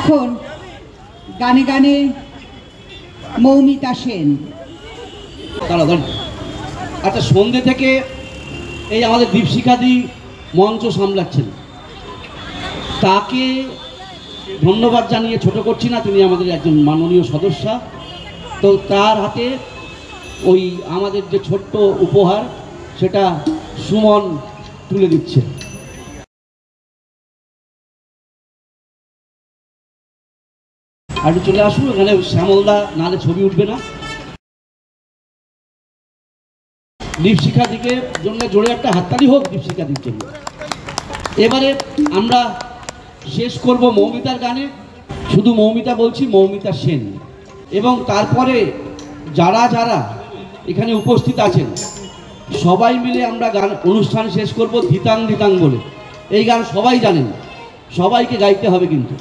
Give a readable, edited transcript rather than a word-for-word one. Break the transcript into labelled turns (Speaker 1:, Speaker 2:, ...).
Speaker 1: এখন গানে গানে মৌমিতা সেন।
Speaker 2: আচ্ছা, সন্ধ্যে থেকে এই আমাদের দীপশিখাদি মঞ্চ সামলাচ্ছেন, তাকে ধন্যবাদ জানিয়ে ছোট করছি না, তিনি আমাদের একজন মাননীয় সদস্যা। তো তার হাতে ওই আমাদের যে ছোট্ট উপহার সেটা সুমন তুলে দিচ্ছে। আর চলে আসুন, এখানে শ্যামলদা, নাহলে ছবি উঠবে না। দীপশিখাদিকে জন্য জোরে একটা হাততালি হোক দীপশিখাদির জন্য। এবারে আমরা শেষ করব মৌমিতার গানে। শুধু মৌমিতা বলছি, মৌমিতা সেন। এবং তারপরে যারা যারা এখানে উপস্থিত আছেন সবাই মিলে আমরা গান অনুষ্ঠান শেষ করব ধিতাং ধিতাং বলে। এই গান সবাই জানেন, সবাইকে গাইতে হবে কিন্তু।